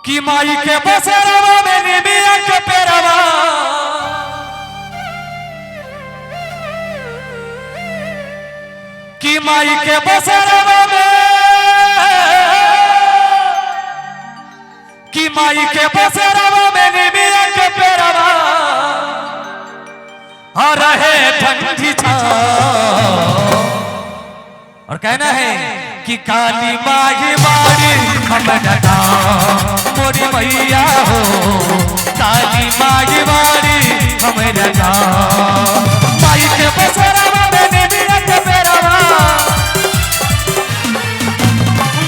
कि माई के बसेरवा में निमिया के पेरवा कि माई के बसेरवा में कि माई के बसेरवा में निमिया के पेरवा और रहे ठंडी छाँव और कहना है कि काली माही मारी हम डटा मोरी मैया हो काली माही मारी हम डटा माई के बसेरवा में निमिया के पेरवा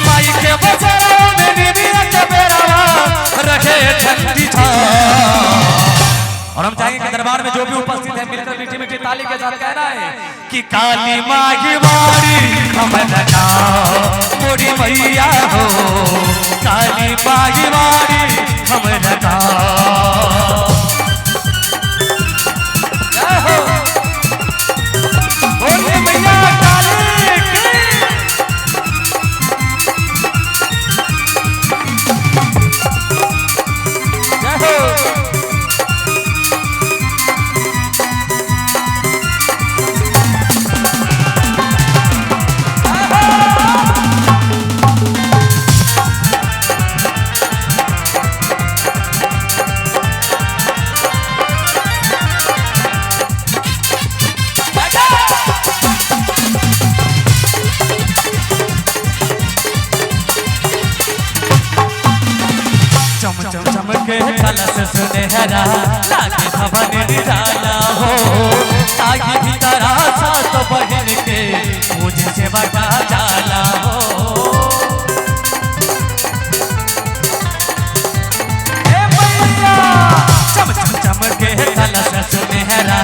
माई के बसेरवा में निमिया के पेरवा रहे ठंडी छाँव। और हम चाहेंगे कि दरबार में जो भी उपस्थित है मिलकर मीठी मीठी ताली के साथ कहना है कि काली माही मारी हम लगा मोरी मैया हो काली माही मारी हम लगा जय हो बोलिए मैया काली की जय हो। चमके कलश सुनहरा लागे भवन निराला हो ताकि भीतरा सात बहन के मुझे से बटा जाला हो चम चम चमके कलश सुनहरा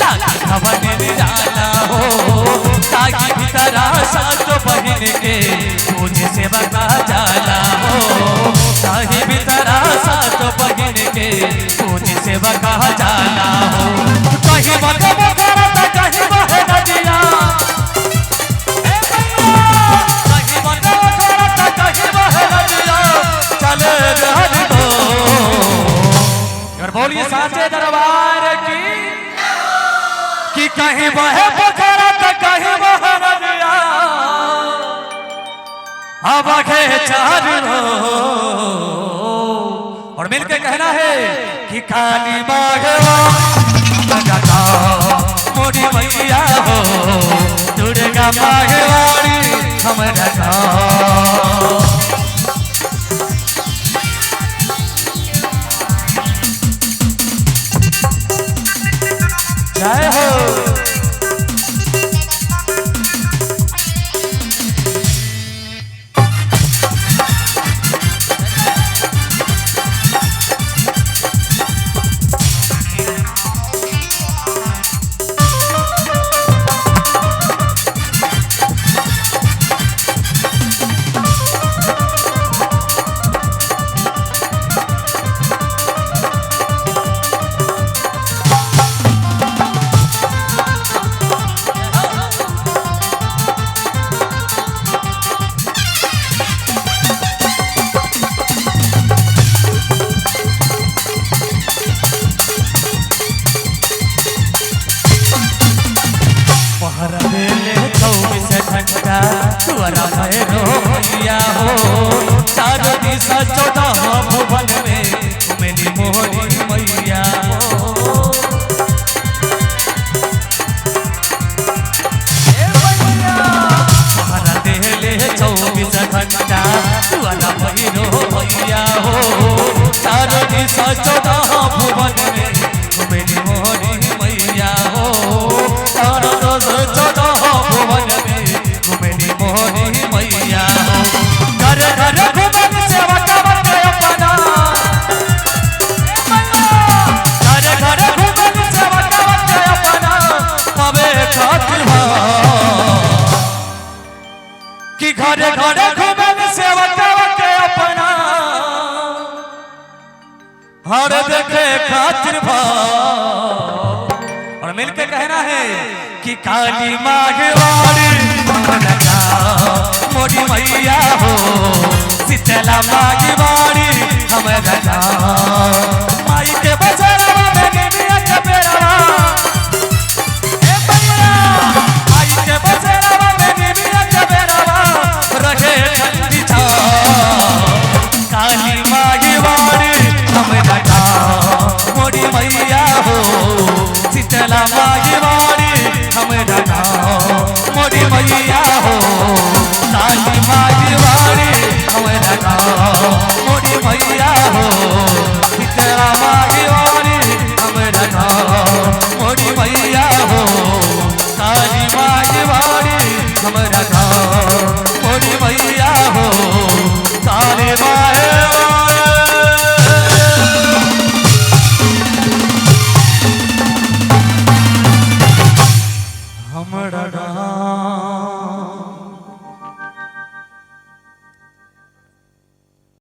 लागे भवन निराला हो ताकि भीतरा सात बहन के मुझे से बटा जाला हो ताकि भीतरा सात बहन के पूजी से बका जाना हो कहीं बने बकरता कहीं बहे नदिया कहीं बने बकरता कहीं बहे नदिया चले रहन दो और बोलिए साचे दरबार की कि कहीं बहे बकरता कहीं बहे नदिया अब आगे चारों और मिलके कहना है कि काली माघवा मोरी मैया हो दुर्गा माघवारी हम लगा जय हो। तुअरा भैरो भैया हो चार दिशा 14 भुवन में मेरी मोहरी मैया हो हमारा देहले 24 घंटा तुअरा भैरो भैया हो चार दिशा 14 भुवन में मेरी मोहरी मैया हो चार रोज 14 भुवन में मोहनी मैया घर घर घूमन सेवा कवन के अपना घर घर घूमन सेवा कवन के अपना पवे खातिर कि घर घर घूमन सेवा कवन के अपना हर देखे खातिर और मिलके कहना है कि काली माघवारी मोरी मैया हो शीतला माघवारी